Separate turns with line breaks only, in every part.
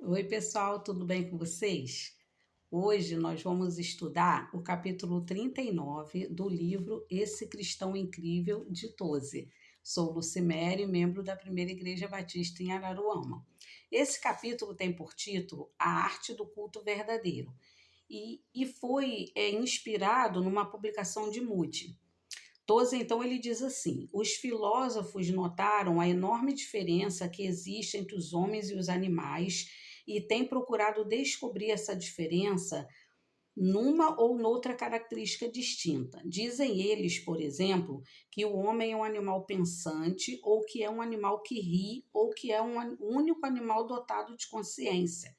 Oi, pessoal, tudo bem com vocês? Hoje nós vamos estudar o capítulo 39 do livro Esse Cristão Incrível de Toze. Sou Lucimere, membro da Primeira Igreja Batista em Araruama. Esse capítulo tem por título A Arte do Culto Verdadeiro e foi inspirado numa publicação de Moody. Toze, então, ele diz assim: os filósofos notaram a enorme diferença que existe entre os homens e os animais e têm procurado descobrir essa diferença numa ou noutra característica distinta. Dizem eles, por exemplo, que o homem é um animal pensante, ou que é um animal que ri, ou que é um único animal dotado de consciência.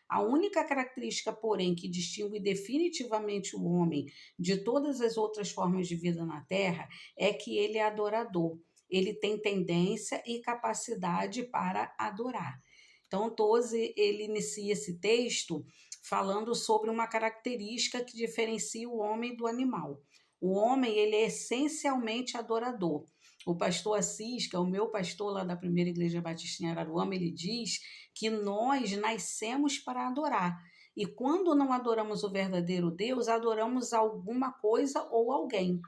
A única característica, porém, que distingue definitivamente o homem de todas as outras formas de vida na Terra é que ele é adorador. Ele tem tendência e capacidade para adorar. Então, Toze, ele inicia esse texto falando sobre uma característica que diferencia o homem do animal. O homem, ele é essencialmente adorador. O pastor Assis, que é o meu pastor lá da Primeira Igreja Batista em Araruama, ele diz que nós nascemos para adorar. E quando não adoramos o verdadeiro Deus, adoramos alguma coisa ou alguém.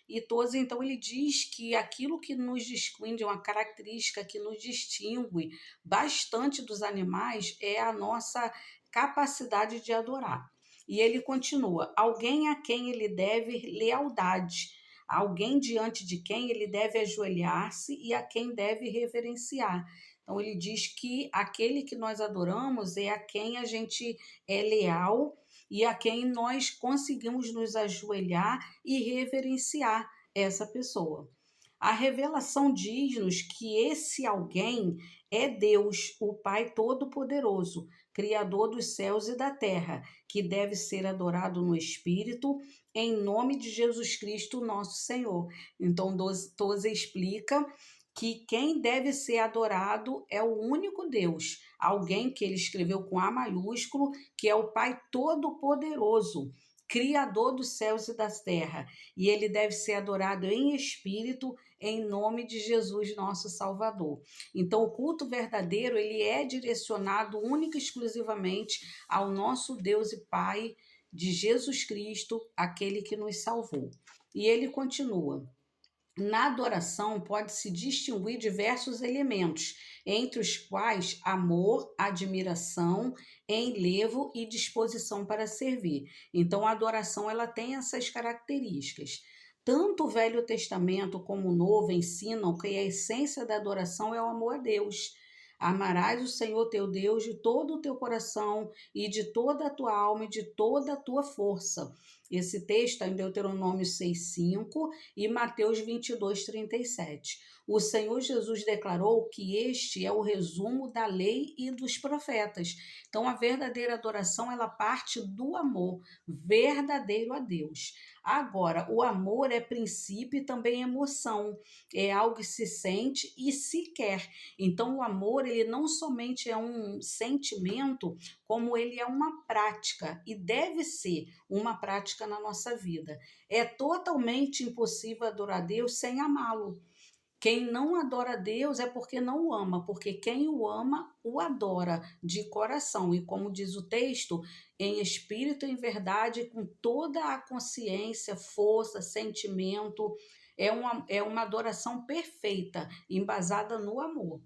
E Toze, então, ele diz que aquilo que nos distingue, uma característica que nos distingue bastante dos animais, é a nossa capacidade de adorar. E ele continua: alguém a quem ele deve lealdade, alguém diante de quem ele deve ajoelhar-se e a quem deve reverenciar. Então, ele diz que aquele que nós adoramos é a quem a gente é leal e a quem nós conseguimos nos ajoelhar e reverenciar essa pessoa. A revelação diz-nos que esse alguém é Deus, o Pai Todo-Poderoso, Criador dos céus e da terra, que deve ser adorado no Espírito, em nome de Jesus Cristo, nosso Senhor. Então, Toze explica que quem deve ser adorado é o único Deus, alguém que ele escreveu com A maiúsculo, que é o Pai Todo-Poderoso, Criador dos céus e da terra, e ele deve ser adorado em espírito, em nome de Jesus, nosso Salvador. Então, o culto verdadeiro, ele é direcionado única e exclusivamente ao nosso Deus e Pai de Jesus Cristo, aquele que nos salvou. E ele continua: na adoração pode-se distinguir diversos elementos, entre os quais amor, admiração, enlevo e disposição para servir. Então, a adoração ela tem essas características. Tanto o Velho Testamento como o Novo ensinam que a essência da adoração é o amor a Deus. Amarás o Senhor teu Deus de todo o teu coração e de toda a tua alma e de toda a tua força. Esse texto está em Deuteronômio 6,5 e Mateus 22:37. O Senhor Jesus declarou que este é o resumo da lei e dos profetas. Então, a verdadeira adoração, ela parte do amor verdadeiro a Deus. Agora, o amor é princípio e também emoção. É algo que se sente e se quer. Então, o amor, ele não somente é um sentimento, como ele é uma prática, e deve ser uma prática na nossa vida. É totalmente impossível adorar Deus sem amá-lo. Quem não adora Deus é porque não o ama, porque quem o ama, o adora de coração. E como diz o texto, em espírito e em verdade, com toda a consciência, força, sentimento, é uma adoração perfeita, embasada no amor.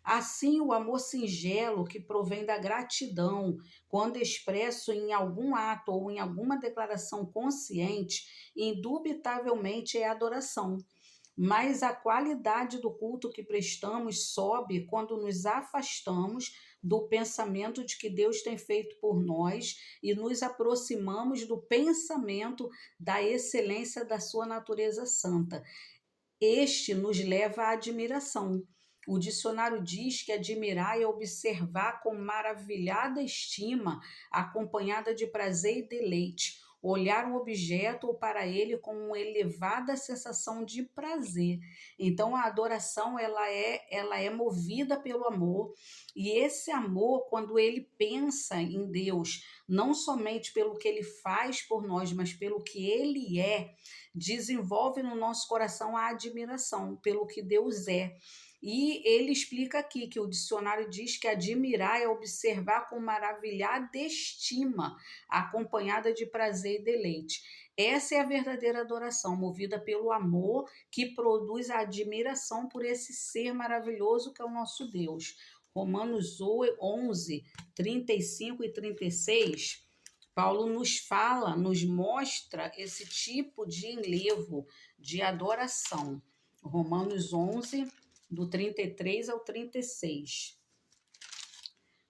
Assim, o amor singelo que provém da gratidão, quando expresso em algum ato ou em alguma declaração consciente, indubitavelmente é adoração. Mas a qualidade do culto que prestamos sobe quando nos afastamos do pensamento de que Deus tem feito por nós e nos aproximamos do pensamento da excelência da sua natureza santa. Este nos leva à admiração. O dicionário diz que admirar é observar com maravilhada estima, acompanhada de prazer e deleite, olhar um objeto ou para ele com uma elevada sensação de prazer. Então a adoração ela é movida pelo amor, e esse amor, quando ele pensa em Deus, não somente pelo que ele faz por nós, mas pelo que ele é, desenvolve no nosso coração a admiração pelo que Deus é. E ele explica aqui que o dicionário diz que admirar é observar com maravilhada estima, acompanhada de prazer e deleite. Essa é a verdadeira adoração, movida pelo amor que produz a admiração por esse ser maravilhoso que é o nosso Deus. Romanos 11, 35 e 36, Paulo nos fala, nos mostra esse tipo de enlevo, de adoração. Romanos 11, do 33 ao 36,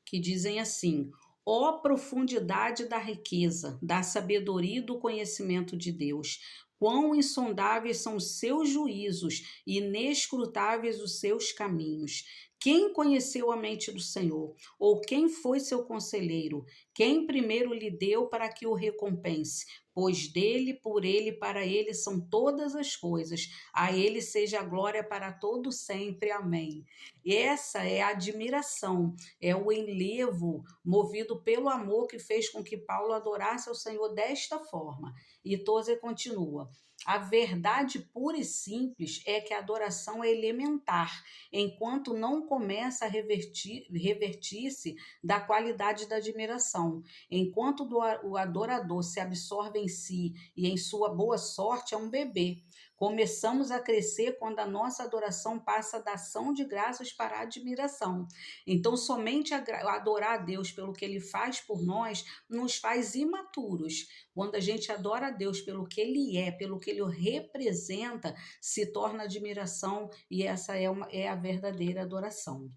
que dizem assim: ó profundidade da riqueza, da sabedoria e do conhecimento de Deus! Quão insondáveis são os seus juízos, e inescrutáveis os seus caminhos! Quem conheceu a mente do Senhor? Ou quem foi seu conselheiro? Quem primeiro lhe deu para que o recompense? Pois dele, por ele e para ele são todas as coisas. A ele seja a glória para todo sempre. Amém. E essa é a admiração, é o enlevo movido pelo amor que fez com que Paulo adorasse ao Senhor desta forma. E Tozer continua: a verdade pura e simples é que a adoração é elementar, enquanto não começa a revertir-se da qualidade da admiração. Enquanto o adorador se absorve em si e em sua boa sorte, é um bebê. Começamos a crescer quando a nossa adoração passa da ação de graças para a admiração. Então, somente adorar a Deus pelo que Ele faz por nós nos faz imaturos. Quando a gente adora a Deus pelo que Ele é, pelo que Ele representa, se torna admiração, e essa é a verdadeira adoração.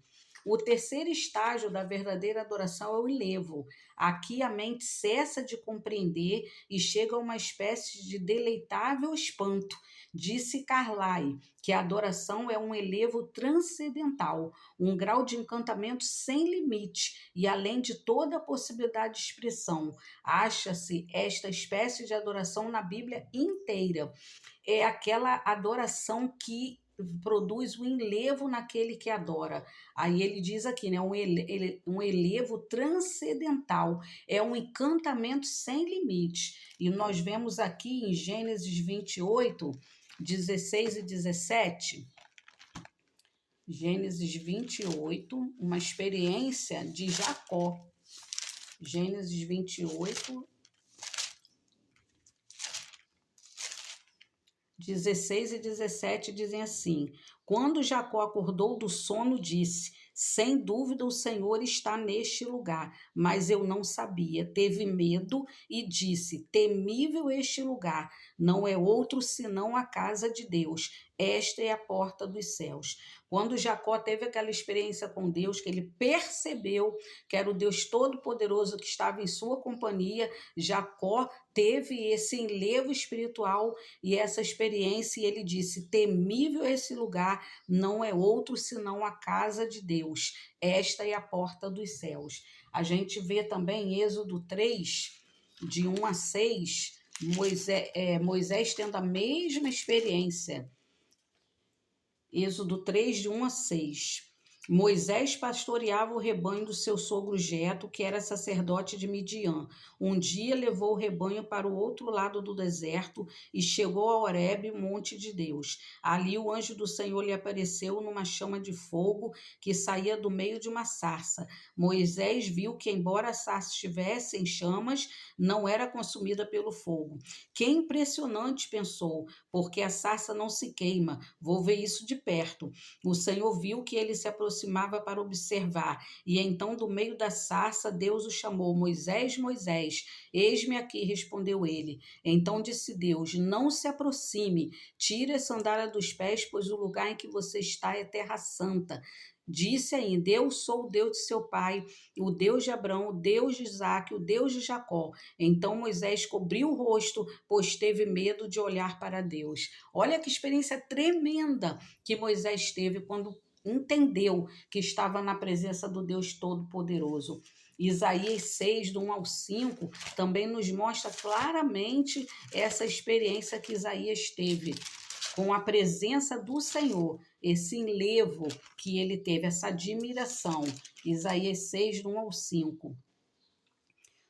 O terceiro estágio da verdadeira adoração é o enlevo. Aqui a mente cessa de compreender e chega a uma espécie de deleitável espanto. Disse Carlyle que a adoração é um enlevo transcendental, um grau de encantamento sem limite e além de toda possibilidade de expressão. Acha-se esta espécie de adoração na Bíblia inteira. É aquela adoração que produz o enlevo naquele que adora. Aí ele diz aqui, né, um enlevo transcendental, é um encantamento sem limite. E nós vemos aqui em Gênesis 28, 16 e 17, Gênesis 28, uma experiência de Jacó. Gênesis 28, 16 e 17 dizem assim: quando Jacó acordou do sono, disse: sem dúvida o Senhor está neste lugar, mas eu não sabia. Teve medo e disse: temível este lugar, não é outro senão a casa de Deus. Esta é a porta dos céus. Quando Jacó teve aquela experiência com Deus, que ele percebeu que era o Deus Todo-Poderoso que estava em sua companhia, Jacó teve esse enlevo espiritual e essa experiência, e ele disse: temível esse lugar, não é outro senão a casa de Deus. Esta é a porta dos céus. A gente vê também em Êxodo 3, de 1 a 6, Moisés tendo a mesma experiência. Êxodo 3, de 1 a 6. Moisés pastoreava o rebanho do seu sogro Jetro, que era sacerdote de Midian. Um dia levou o rebanho para o outro lado do deserto e chegou a Horebe, monte de Deus. Ali o anjo do Senhor lhe apareceu numa chama de fogo que saía do meio de uma sarça. Moisés viu que, embora a sarça estivesse em chamas, não era consumida pelo fogo. Que impressionante, pensou, porque a sarça não se queima. Vou ver isso de perto. O Senhor viu que ele se aproximava para observar, e então do meio da sarça Deus o chamou: Moisés, Moisés. Eis-me aqui, respondeu ele. Então disse Deus: não se aproxime, tire a sandália dos pés, pois o lugar em que você está é terra santa. Disse ainda: eu sou o Deus de seu pai, o Deus de Abraão, o Deus de Isaque, o Deus de Jacó. Então Moisés cobriu o rosto, pois teve medo de olhar para Deus. Olha que experiência tremenda que Moisés teve quando entendeu que estava na presença do Deus Todo-Poderoso. Isaías 6, do 1 ao 5, também nos mostra claramente essa experiência que Isaías teve com a presença do Senhor, esse enlevo que ele teve, essa admiração. Isaías 6, do 1 ao 5.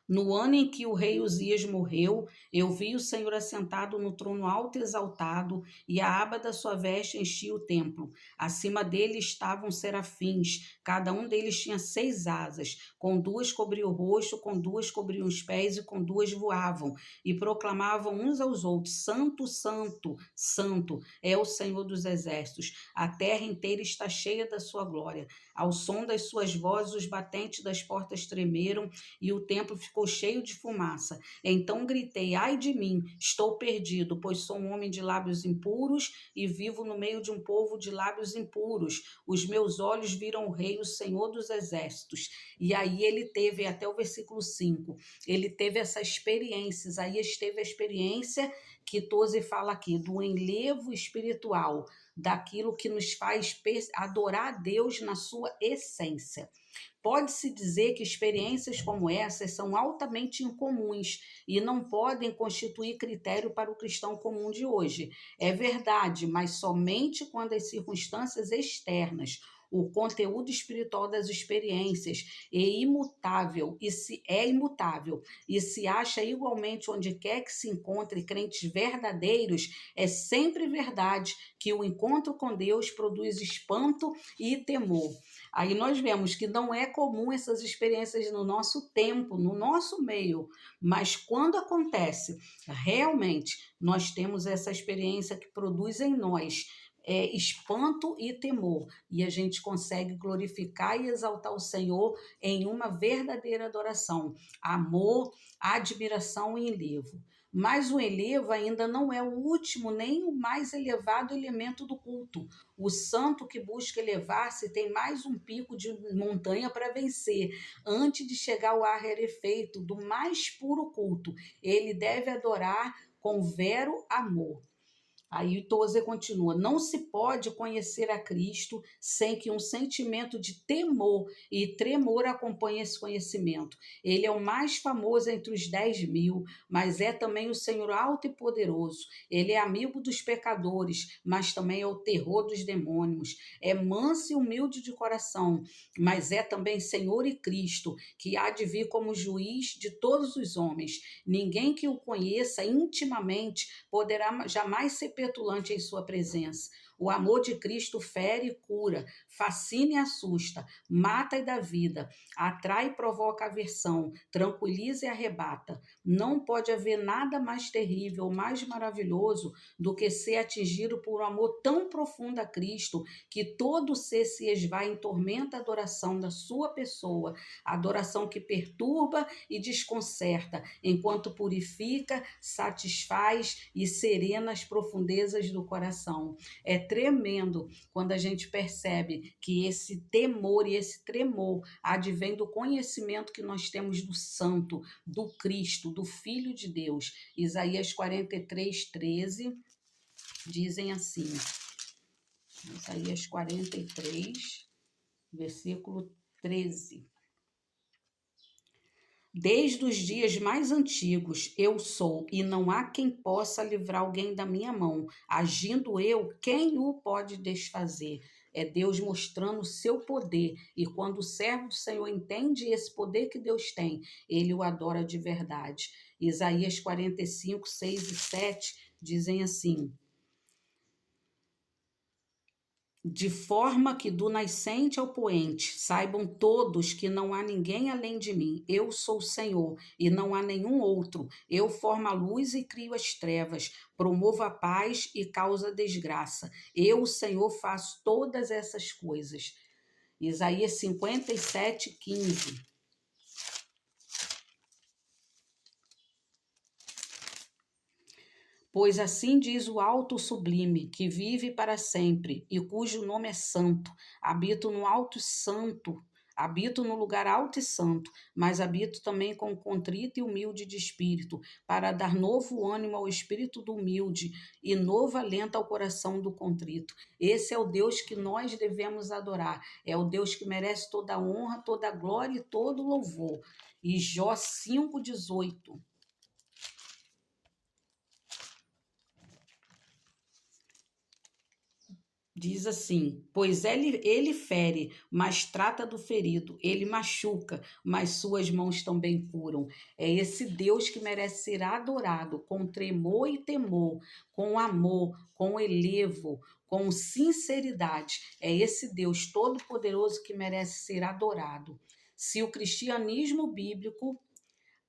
No ano em que o rei Uzias morreu, eu vi o Senhor assentado no trono alto e exaltado, e a aba da sua veste enchia o templo. Acima dele estavam serafins, cada um deles tinha 6 asas, com 2 cobriam o rosto, com 2 cobriam os pés e com 2 voavam, e proclamavam uns aos outros: Santo, Santo, Santo é o Senhor dos exércitos, a terra inteira está cheia da sua glória. Ao som das suas vozes, os batentes das portas tremeram, e o templo ficou cheio de fumaça. Então gritei: ai de mim, estou perdido, pois sou um homem de lábios impuros e vivo no meio de um povo de lábios impuros. Os meus olhos viram o Rei, o Senhor dos exércitos. E aí ele teve, até o versículo 5, ele teve essa experiência. Isaías teve a experiência que Tose fala aqui, do enlevo espiritual, daquilo que nos faz adorar a Deus na sua essência. Pode-se dizer que experiências como essas são altamente incomuns e não podem constituir critério para o cristão comum de hoje. É verdade, mas somente quando as circunstâncias externas, o conteúdo espiritual das experiências é imutável e se acha igualmente onde quer que se encontre crentes verdadeiros, é sempre verdade que o encontro com Deus produz espanto e temor. Aí nós vemos que não é comum essas experiências no nosso tempo, no nosso meio, mas quando acontece, realmente nós temos essa experiência que produz em nós espanto e temor, e a gente consegue glorificar e exaltar o Senhor em uma verdadeira adoração, amor, admiração e enlevo. Mas o enlevo ainda não é o último nem o mais elevado elemento do culto. O santo que busca elevar-se tem mais um pico de montanha para vencer, antes de chegar ao ar rarefeito do mais puro culto. Ele deve adorar com vero amor. Aí Tozer continua: não se pode conhecer a Cristo sem que um sentimento de temor e tremor acompanhe esse conhecimento. Ele é o mais famoso entre os 10.000, mas é também o Senhor alto e poderoso. Ele é amigo dos pecadores, mas também é o terror dos demônios. É manso e humilde de coração, mas é também Senhor e Cristo, que há de vir como juiz de todos os homens. Ninguém que o conheça intimamente poderá jamais ser petulante em sua presença. O amor de Cristo fere e cura, fascina e assusta, mata e dá vida, atrai e provoca aversão, tranquiliza e arrebata. Não pode haver nada mais terrível ou mais maravilhoso do que ser atingido por um amor tão profundo a Cristo que todo ser se esvai em tormenta a adoração da sua pessoa, adoração que perturba e desconcerta, enquanto purifica, satisfaz e serena as profundezas do coração. É tremendo quando a gente percebe que esse temor e esse tremor advém do conhecimento que nós temos do Santo, do Cristo, do Filho de Deus. Isaías 43:13 dizem assim, Isaías 43, versículo 13. Desde os dias mais antigos eu sou, e não há quem possa livrar alguém da minha mão. Agindo eu, quem o pode desfazer? É Deus mostrando o seu poder, e quando o servo do Senhor entende esse poder que Deus tem, ele o adora de verdade. Isaías 45, 6 e 7 dizem assim: de forma que do nascente ao poente saibam todos que não há ninguém além de mim. Eu sou o Senhor e não há nenhum outro. Eu formo a luz e crio as trevas, promovo a paz e causo a desgraça. Eu, o Senhor, faço todas essas coisas. Isaías 57:15. Pois assim diz o alto sublime, que vive para sempre, e cujo nome é santo. Habito no alto santo, habito no lugar alto e santo, mas habito também com o contrito e humilde de espírito, para dar novo ânimo ao espírito do humilde e novo alento ao coração do contrito. Esse é o Deus que nós devemos adorar. É o Deus que merece toda a honra, toda a glória e todo o louvor. E Jó 5:18. Diz assim: pois ele fere, mas trata do ferido, ele machuca, mas suas mãos também curam. É esse Deus que merece ser adorado com tremor e temor, com amor, com elevo, com sinceridade. É esse Deus todo-poderoso que merece ser adorado. Se o cristianismo bíblico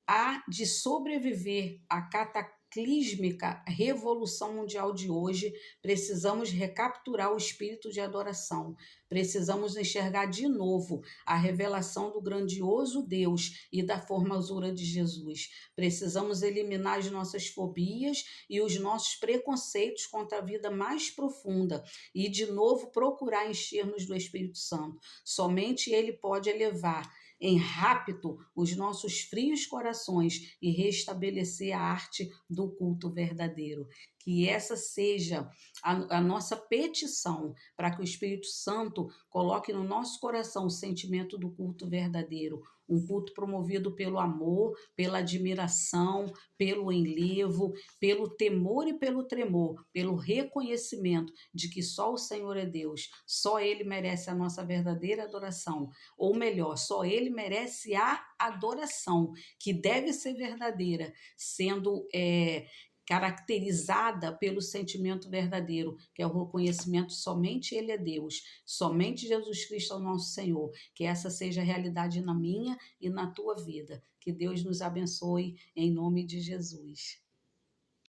há de sobreviver à cataclísmica revolução mundial de hoje, precisamos recapturar o espírito de adoração. Precisamos enxergar de novo a revelação do grandioso Deus e da formosura de Jesus. Precisamos eliminar as nossas fobias e os nossos preconceitos contra a vida mais profunda e, de novo, procurar encher-nos do Espírito Santo. Somente Ele pode elevar em rápido os nossos frios corações e restabelecer a arte do culto verdadeiro. Que essa seja a nossa petição para que o Espírito Santo coloque no nosso coração o sentimento do culto verdadeiro, um culto promovido pelo amor, pela admiração, pelo enlevo, pelo temor e pelo tremor, pelo reconhecimento de que só o Senhor é Deus, só Ele merece a nossa verdadeira adoração, ou melhor, só Ele merece a adoração, que deve ser verdadeira, sendo caracterizada pelo sentimento verdadeiro, que é o reconhecimento somente Ele é Deus, somente Jesus Cristo é o nosso Senhor. Que essa seja a realidade na minha e na tua vida. Que Deus nos abençoe em nome de Jesus.